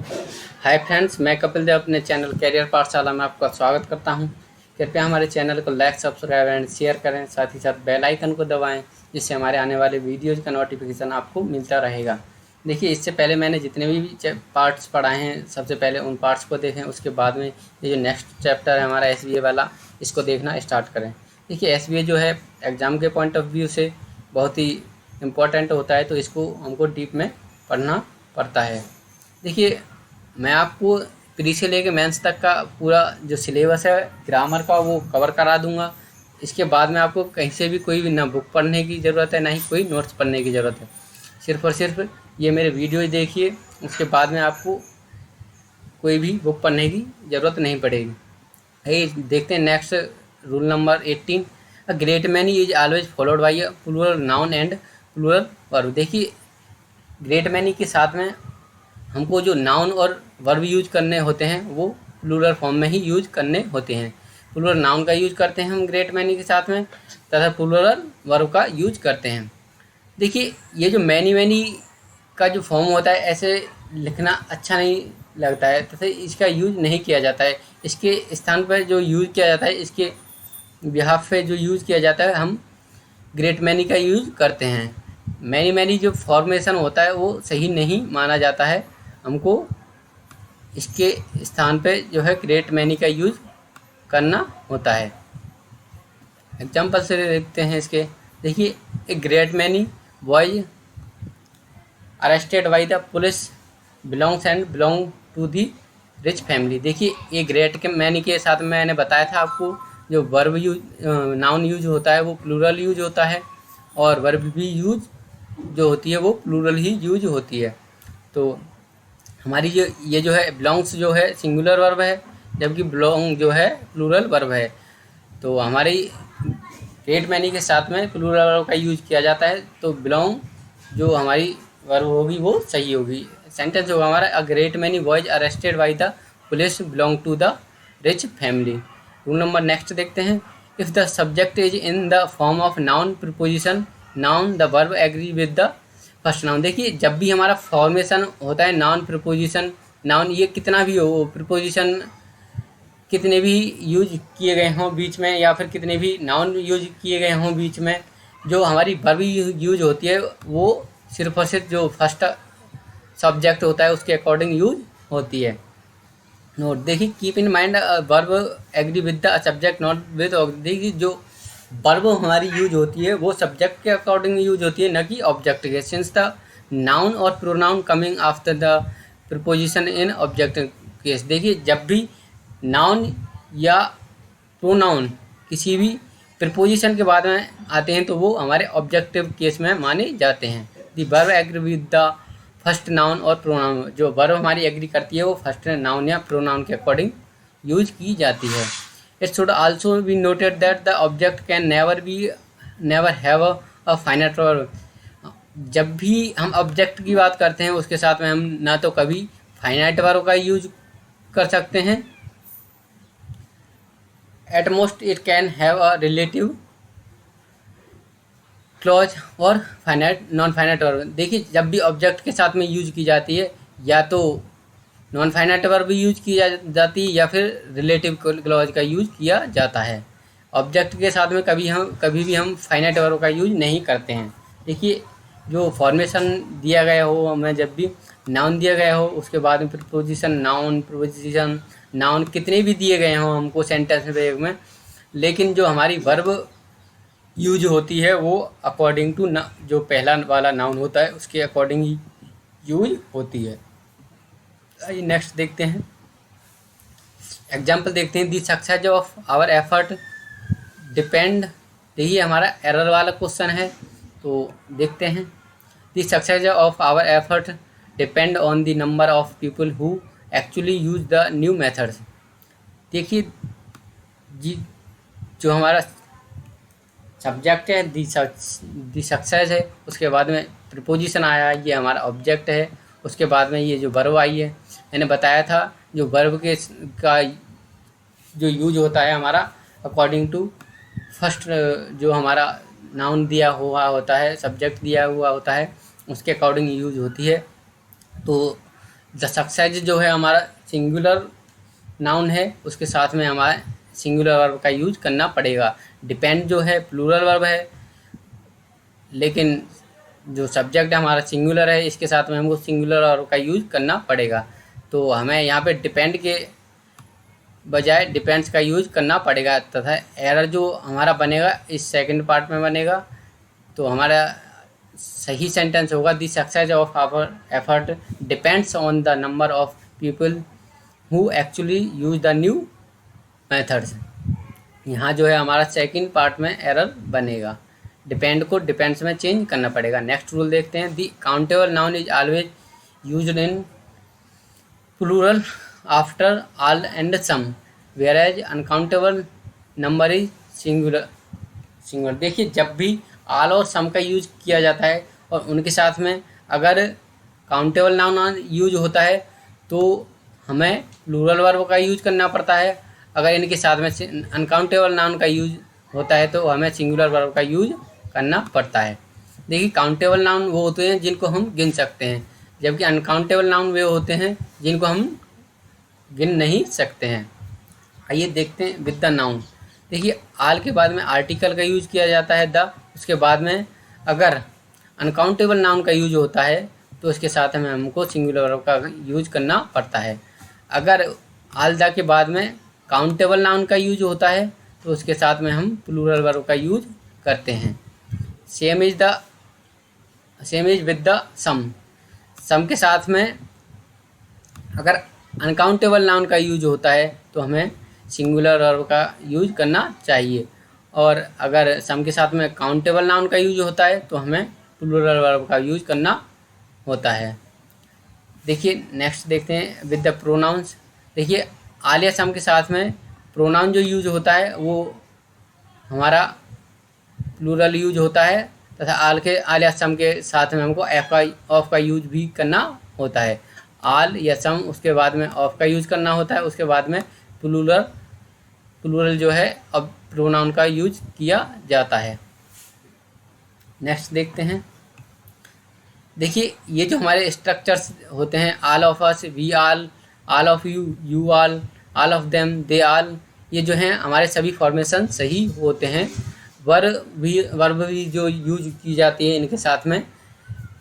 Hi friends, मैं कपिल देव अपने channel career पाठशाला में आपका स्वागत करता हूं। कृपया हमारे चैनल को लाइक, सब्सक्राइब एंड शेयर करें। साथ ही साथ बेल आइकन को दबाएं, जिससे हमारे आने वाले वीडियोज़ का नोटिफिकेशन आपको मिलता रहेगा। देखिए, इससे पहले मैंने जितने भी पार्ट्स पढ़ाए हैं, सबसे पहले उन पार्ट्स को देखें। उसके बाद में ये जो नेक्स्ट चैप्टर है हमारा SBA वाला, इसको देखना स्टार्ट करें। देखिए, SBA जो है एग्ज़ाम के पॉइंट ऑफ व्यू से बहुत ही इम्पोर्टेंट होता है, तो इसको हमको डीप में पढ़ना पड़ता है। देखिए, मैं आपको प्री से लेके मेंस तक का पूरा जो सिलेबस है ग्रामर का वो कवर करा दूंगा। इसके बाद में आपको कहीं से भी कोई भी ना बुक पढ़ने की ज़रूरत है, ना ही कोई नोट्स पढ़ने की ज़रूरत है। सिर्फ़ और सिर्फ ये मेरे वीडियो देखिए, उसके बाद में आपको कोई भी बुक पढ़ने की ज़रूरत नहीं पड़ेगी। ये देखते हैं next rule number 18। A great many is always followed by a plural noun and plural verb. देखिए, ग्रेट मैनी के साथ में हमको जो नाउन और वर्ब यूज करने होते हैं वो प्लूरल फॉर्म में ही यूज करने होते हैं। प्लूरल नाउन का यूज करते हैं हम ग्रेट मैनी के साथ में, तथा प्लूरल वर्ब का यूज करते हैं। देखिए, ये जो मैनी मैनी का जो फॉर्म होता है, ऐसे लिखना अच्छा नहीं लगता है, तथा इसका यूज नहीं किया जाता है। इसके स्थान पर जो यूज किया जाता है, इसके बिहाफ पे जो यूज किया जाता है, हम ग्रेट मैनी का यूज करते हैं। मैनी मैनी जो फॉर्मेशन होता है वो सही नहीं माना जाता है। हमको इसके स्थान पे जो है ग्रेट मैनी का यूज करना होता है। एग्जाम्पल से देखते हैं इसके। देखिए, a great many boys arrested by the police belong to the rich family. देखिए, ये ग्रेट के मैनी के साथ मैंने बताया था आपको, जो वर्ब यूज नाउन यूज होता है वो प्लूरल यूज होता है, और वर्ब भी यूज जो होती है वो प्लूरल ही यूज होती है। तो हमारी जो ये जो है बिलोंग्स जो है सिंगुलर वर्ब है, जबकि बिलोंग जो है प्लूरल वर्ब है। तो हमारी ग्रेट मैनी के साथ में प्लूरल वर्ब का यूज किया जाता है, तो बिलोंग जो हमारी वर्ब होगी वो सही होगी। सेंटेंस होगा हमारा, a great many boys arrested by the police belong to the rich family. Rule number next देखते हैं। If the subject is in the form of noun preposition noun the verb agree with the first noun. देखिए, जब भी हमारा formation होता है noun preposition noun, ये कितना भी हो, प्रीपोजिशन कितने भी यूज किए गए हों बीच में, या फिर कितने भी नाउन यूज किए गए हों बीच में, जो हमारी वर्ब यूज होती है वो सिर्फ और सिर्फ जो फर्स्ट सब्जेक्ट होता है उसके अकॉर्डिंग यूज होती है। नोट, देखिए, keep in mind verb agree with the subject not with. देखिए, जो वर्ब हमारी यूज होती है वो सब्जेक्ट के अकॉर्डिंग यूज होती है, न कि ऑब्जेक्ट के। सिंस द नाउन और pronoun coming after the preposition in object case. देखिए, जब भी नाउन या प्रोनाउन किसी भी प्रीपोजिशन के बाद में आते हैं तो वो हमारे ऑब्जेक्टिव केस में माने जाते हैं। The verb agree with the first noun और प्रोनाउन, जो वर्ब हमारी एग्री करती है वो फर्स्ट नाउन या प्रोनाउन के अकॉर्डिंग यूज की जाती है। It should also be noted that the object can never have a finite verb. जब भी हम ऑब्जेक्ट की बात करते हैं उसके साथ में हम ना तो कभी फाइनाइट वर्ब का यूज कर सकते हैं, at most it can have a relative clause और फाइनाइट नॉन फाइनाइट वर्ब। देखिए, जब भी ऑब्जेक्ट के साथ में यूज की जाती है, या तो नॉन फाइनाइट वर्ब यूज की जाती है या फिर रिलेटिव क्लॉज का यूज किया जाता है। ऑब्जेक्ट के साथ में कभी भी हम फाइनाइट वर्ब का यूज नहीं करते हैं। देखिए, जो फॉर्मेशन दिया गया हो हमें, जब भी नाउन दिया गया हो उसके बाद में प्रीपोजिशन नाउन कितने भी दिए गए हों हमको सेंटेंस में, लेकिन जो हमारी वर्ब यूज होती है वो अकॉर्डिंग टू जो पहला वाला नाउन होता है उसके अकॉर्डिंग ही यूज होती है। आइए नेक्स्ट देखते हैं। एग्जाम्पल देखते हैं। The success of our effort depend. देखिए, हमारा एरर वाला क्वेश्चन है, तो देखते हैं। The success of our effort depend on the number of people who actually use the new methods. देखिए जी, जो हमारा सब्जेक्ट है दी सक्सेस है, उसके बाद में प्रीपोजिशन आया, ये हमारा ऑब्जेक्ट है, उसके बाद में ये जो वर्ब आई है। मैंने बताया था जो वर्ब के का जो यूज होता है हमारा अकॉर्डिंग टू फर्स्ट जो हमारा नाउन दिया हुआ होता है, सब्जेक्ट दिया हुआ होता है, उसके अकॉर्डिंग यूज होती है। तो द सक्सेस जो है हमारा सिंगुलर नाउन है, उसके साथ में हमारा सिंगुलर वर्ब का यूज करना पड़ेगा। डिपेंड जो है प्लूरल वर्ब है, लेकिन जो सब्जेक्ट हमारा सिंगुलर है, इसके साथ में हमको सिंगुलर वर्ब का यूज करना पड़ेगा। तो हमें यहाँ पे डिपेंड के बजाय डिपेंड्स का यूज करना पड़ेगा, तथा एरर जो हमारा बनेगा इस सेकंड पार्ट में बनेगा। तो हमारा सही सेंटेंस होगा, the success of our effort depends on the number of people who actually use the new methods. यहाँ जो है हमारा सेकंड पार्ट में एरर बनेगा, डिपेंड को डिपेंड्स में चेंज करना पड़ेगा। नेक्स्ट रूल देखते हैं, the countable noun is always used in plural after all and some, whereas uncountable number is singular. देखिए, जब भी ऑल और सम का यूज किया जाता है और उनके साथ में अगर काउंटेबल नाउन यूज होता है तो हमें प्लूरल वर्ब का यूज करना पड़ता है। अगर इनके साथ में अनकाउंटेबल नाउन का यूज होता है तो हमें सिंगुलर वर्ब का यूज करना पड़ता है। देखिए, काउंटेबल नाउन वो होते हैं जिनको हम गिन सकते हैं, जबकि अनकाउंटेबल नाउन वे होते हैं जिनको हम गिन नहीं सकते हैं। आइए देखते हैं विद द नाउन। देखिए, आल के बाद में आर्टिकल का यूज किया जाता है द, उसके बाद में अगर अनकाउंटेबल नाउन का यूज होता है तो उसके साथ में हमको सिंगुलर वर्ब का यूज करना पड़ता है। अगर आल द के बाद में काउंटेबल नाउन का यूज होता है तो उसके साथ में हम प्लूरल वर्ब का यूज करते हैं। सेम इज विद द सम के साथ में अगर अनकाउंटेबल नाउन का यूज होता है तो हमें सिंगुलर वर्ब का यूज करना चाहिए, और अगर सम के साथ में काउंटेबल नाउन का यूज होता है तो हमें प्लूरल वर्ब का यूज करना होता है। देखिए, नेक्स्ट देखते हैं विद द प्रोनाउंस। देखिए, आल या सम के साथ में प्रोनाउन जो यूज होता है वो हमारा प्लूरल यूज होता है, तथा आल या सम के साथ में हमको ऑफ का यूज भी करना होता है। आल या सम, उसके बाद में ऑफ का यूज करना होता है, उसके बाद में प्लूरल जो है अब प्रोनाउन का यूज किया जाता है। नेक्स्ट देखते हैं। देखिए, ये जो हमारे स्ट्रक्चर्स होते हैं, all of us, we all of you, you all of them, they all, ये जो हैं हमारे सभी फॉर्मेशन सही होते हैं। वर्ब भी जो यूज की जाती है इनके साथ में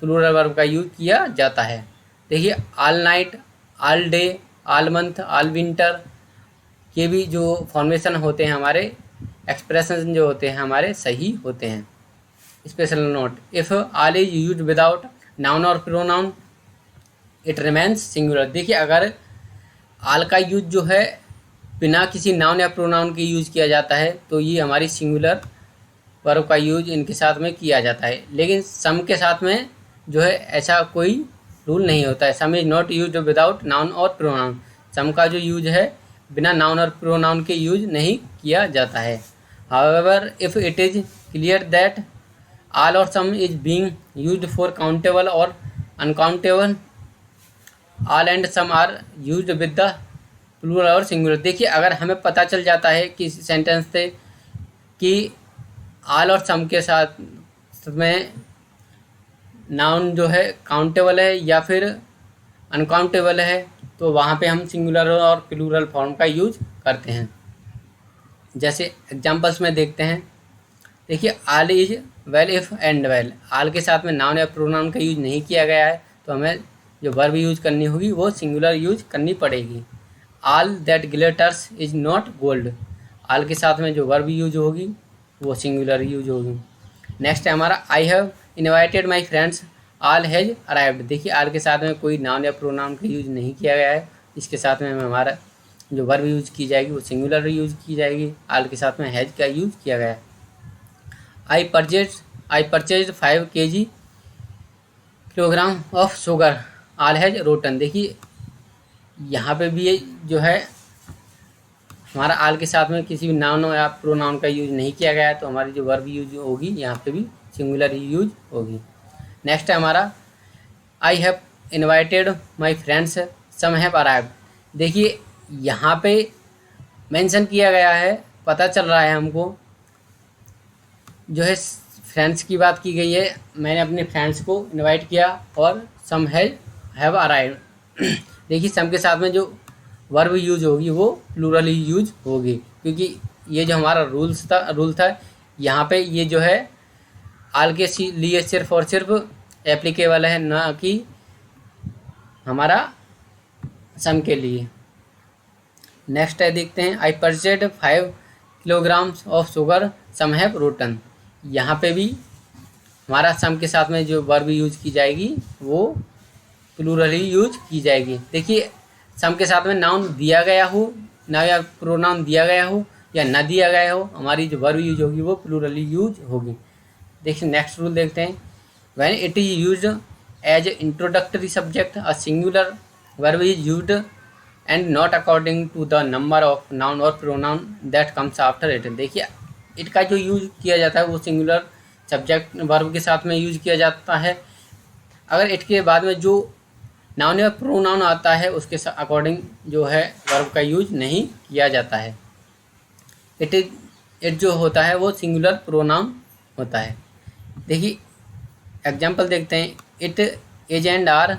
प्लूरल वर्ब का यूज किया जाता है। देखिए, all night, all day, all month, all winter, ये भी जो फॉर्मेशन होते हैं हमारे एक्सप्रेशन जो होते हैं हमारे सही होते हैं। Special note, if all is use without noun और प्रोनाउन इट रिमेन्स सिंगुलर। देखिए, अगर ऑल का यूज जो है बिना किसी नाउन या प्रोनाउन के यूज किया जाता है तो ये हमारी सिंगुलर वर्ब का यूज इनके साथ में किया जाता है, लेकिन सम के साथ में जो है ऐसा कोई रूल नहीं होता है। सम is not use without noun और प्रोनाउन, सम का जो यूज है बिना नाउन और प्रोनाउन के यूज नहीं किया जाता है। However if it is clear that all और some is being used for countable और uncountable, all and some are used with the plural और सिंगुलर। देखिए, अगर हमें पता चल जाता है कि सेंटेंस से कि ऑल और सम के साथ में नाउन जो है काउंटेबल है या फिर अनकाउंटेबल है तो वहाँ पे हम सिंगुलर और प्लूरल फॉर्म का यूज करते हैं। जैसे एग्जांपल्स में देखते हैं। देखिए, all is well if and well, all के साथ में नाउन या प्रोनाउन का यूज नहीं किया गया है तो हमें जो वर्ब यूज करनी होगी वो सिंगुलर यूज करनी पड़ेगी। All that glitters is not gold, all के साथ में जो वर्ब यूज होगी वो सिंगुलर यूज होगी। नेक्स्ट है हमारा, I have invited my friends all has arrived. देखिए, ऑल के साथ में कोई नाउन या प्रोनाउन का यूज नहीं किया गया है, इसके साथ में हमारा जो वर्ब यूज की जाएगी वो सिंगुलर यूज की जाएगी। ऑल के साथ में हैज का यूज किया गया है। I purchase 5 kilogram of sugar, all has rotten. देखिए, यहाँ पे भी जो है हमारा ऑल के साथ में किसी भी नाउन या प्रोनाउन का यूज नहीं किया गया है तो हमारी जो वर्ब यूज होगी यहाँ पे भी सिंगुलर यूज होगी। नेक्स्ट है हमारा, I have invited my friends some have arrived. देखिए, यहाँ पे मेंशन किया गया है, पता चल रहा है हमको जो है फ्रेंड्स की बात की गई है। मैंने अपने फ्रेंड्स को इनवाइट किया और सम हैव अराइव्ड, देखिए सम के साथ में जो वर्ब यूज होगी वो प्लूरल ही यूज होगी, क्योंकि ये जो हमारा रूल था यहाँ पे ये जो है आल के लिए सिर्फ और सिर्फ एप्लीकेबल है, ना कि हमारा सम के लिए। नेक्स्ट है देखते हैं, I purchased 5 kilograms of sugar some have rotten. यहाँ पे भी हमारा सम के साथ में जो वर्ब यूज की जाएगी वो प्लूरल ही यूज की जाएगी। देखिए सम के साथ में नाउन दिया गया हो ना, या प्रोनाउन दिया गया हो या ना दिया गया हो, हमारी जो वर्ब यूज होगी वो प्लूरल ही यूज होगी। देखिए नेक्स्ट रूल देखते हैं, when it is used as introductory subject a singular verb is used and not according to the number of noun और pronoun that comes after it. देखिए it का जो यूज किया जाता है वो सिंगुलर सब्जेक्ट वर्ब के साथ में यूज किया जाता है। अगर इट के बाद में जो नाउन या प्रोनाउन आता है उसके अकॉर्डिंग जो है वर्ब का यूज नहीं किया जाता है। इट जो होता है वो सिंगुलर प्रोनाउन होता है। देखिए एग्जाम्पल देखते हैं, it is and are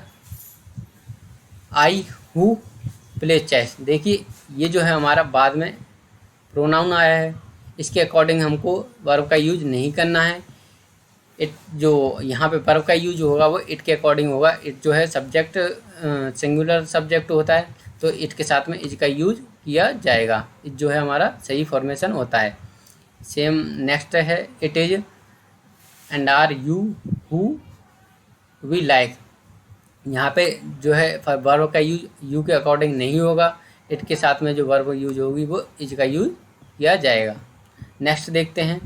I who play chess. देखिए ये जो है हमारा बाद में प्रोनाउन आया है, इसके अकॉर्डिंग हमको वर्ब का यूज नहीं करना है। इट जो यहाँ पे वर्ब का यूज होगा वो इट के अकॉर्डिंग होगा। इट जो है सब्जेक्ट सिंगुलर सब्जेक्ट होता है, तो इट के साथ में इज का यूज किया जाएगा। इट जो है हमारा सही फॉर्मेशन होता है। सेम नेक्स्ट है, it is and are you who we like. यहाँ पे जो है वर्ब का यूज यू के अकॉर्डिंग नहीं होगा, इट के साथ में जो वर्ब यूज होगी वो इज का यूज किया जाएगा। नेक्स्ट देखते हैं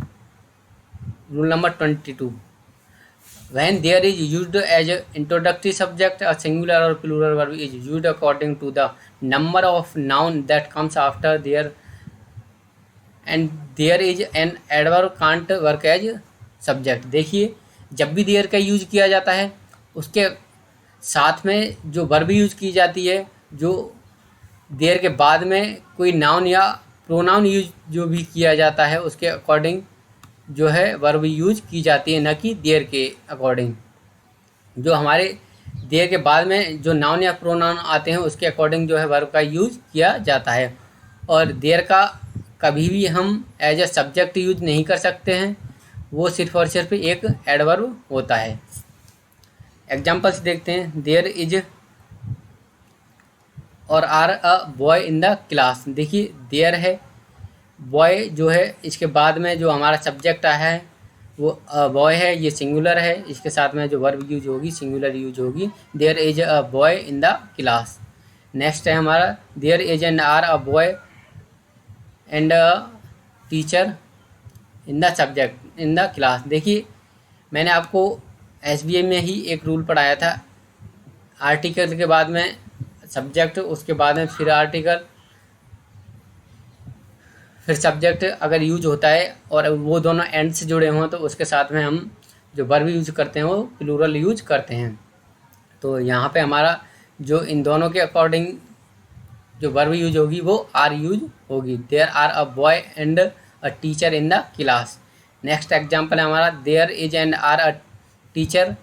rule number 22, when there is used as a introductory subject a singular or plural verb is used according to the number of noun that comes after there and there is an adverb can't work as subject। देखिए जब भी there का use किया जाता है उसके साथ में जो वर्ब यूज की जाती है, जो देयर के बाद में कोई नाउन या प्रोनाउन यूज जो भी किया जाता है उसके अकॉर्डिंग जो है वर्ब यूज की जाती है, न कि देयर के अकॉर्डिंग। जो हमारे देयर के बाद में जो नाउन या प्रोनाउन आते हैं उसके अकॉर्डिंग जो है वर्ब का यूज किया जाता है। और देयर का कभी भी हम एज ए सब्जेक्ट यूज नहीं कर सकते हैं, वो सिर्फ और सिर्फ एक एडवर्ब होता है। एग्जाम्पल्स देखते हैं, देयर इज और are a boy in the class. देखिए देयर है, बॉय जो है इसके बाद में जो हमारा सब्जेक्ट आया है वो बॉय है, ये सिंगुलर है, इसके साथ में जो वर्ब यूज होगी सिंगुलर यूज होगी। There is a boy in the class. Next है हमारा, there is and are a boy and a teacher in the subject in the class. देखिए मैंने आपको SBA में ही एक रूल पढ़ाया था, आर्टिकल के बाद में सब्जेक्ट, उसके बाद में फिर आर्टिकल, फिर सब्जेक्ट अगर यूज होता है और वो दोनों एंड से जुड़े हों तो उसके साथ में हम जो वर्ब यूज करते हैं वो प्लूरल यूज करते हैं। तो यहाँ पे हमारा जो इन दोनों के अकॉर्डिंग जो वर्ब यूज होगी वो आर यूज होगी। There are a boy and a teacher in the class. Next example है हमारा, there is and are a teacher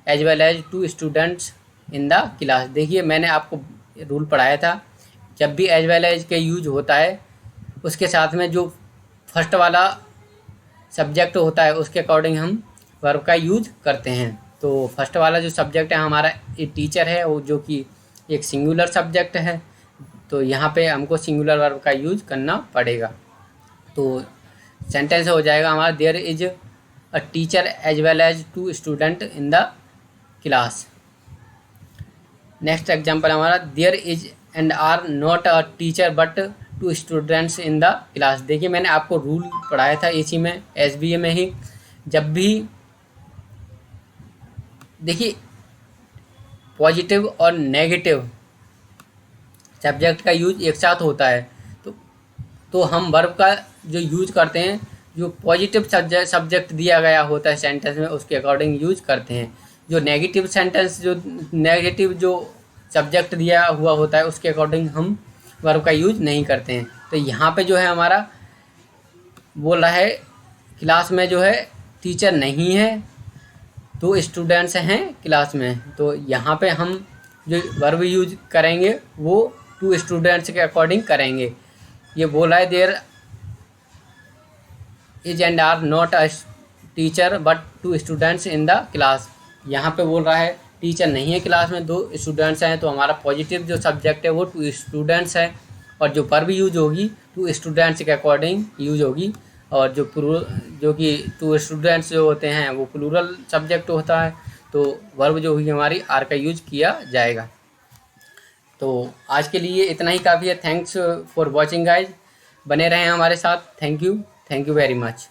as well as 2 students in the class. देखिए मैंने आपको रूल पढ़ाया था, जब भी एज वेल एज के यूज होता है उसके साथ में जो फर्स्ट वाला सब्जेक्ट होता है उसके अकॉर्डिंग हम वर्ब का यूज करते हैं। तो फर्स्ट वाला जो सब्जेक्ट है हमारा ये टीचर है, वो जो कि एक सिंगुलर सब्जेक्ट है, तो यहाँ पे हमको सिंगुलर वर्ब का यूज करना पड़ेगा। तो सेंटेंस हो जाएगा हमारा, there is a teacher as well as 2 student in the class. Next example हमारा, there is and are not a teacher but 2 students in the class. देखिए मैंने आपको रूल पढ़ाया था इसी में SBA में ही, जब भी देखिए पॉजिटिव और नेगेटिव सब्जेक्ट का यूज एक साथ होता है तो हम वर्ब का जो यूज करते हैं, जो पॉजिटिव सब्जेक्ट दिया गया होता है सेंटेंस में उसके अकॉर्डिंग यूज करते हैं। जो नेगेटिव सब्जेक्ट दिया हुआ होता है उसके अकॉर्डिंग हम वर्ब का यूज नहीं करते हैं। तो यहाँ पे जो है हमारा बोल रहा है क्लास में जो है टीचर नहीं है, 2 स्टूडेंट्स हैं क्लास में, तो यहाँ पे हम जो वर्ब यूज करेंगे वो टू स्टूडेंट्स के अकॉर्डिंग करेंगे। ये बोला है there is and are not a teacher but two students in the class. यहाँ पे बोल रहा है टीचर नहीं है क्लास में, 2 स्टूडेंट्स हैं, तो हमारा पॉजिटिव जो सब्जेक्ट है वो 2 स्टूडेंट्स है, और जो वर्ब यूज होगी 2 स्टूडेंट्स के अकॉर्डिंग यूज होगी, और जो कि 2 स्टूडेंट्स जो होते हैं वो प्लूरल सब्जेक्ट होता है, तो वर्ब जो होगी हमारी आर का यूज किया जाएगा। तो आज के लिए इतना ही काफ़ी है। थैंक्स फॉर वॉचिंग गाइज, बने रहें हमारे साथ। Thank you very much.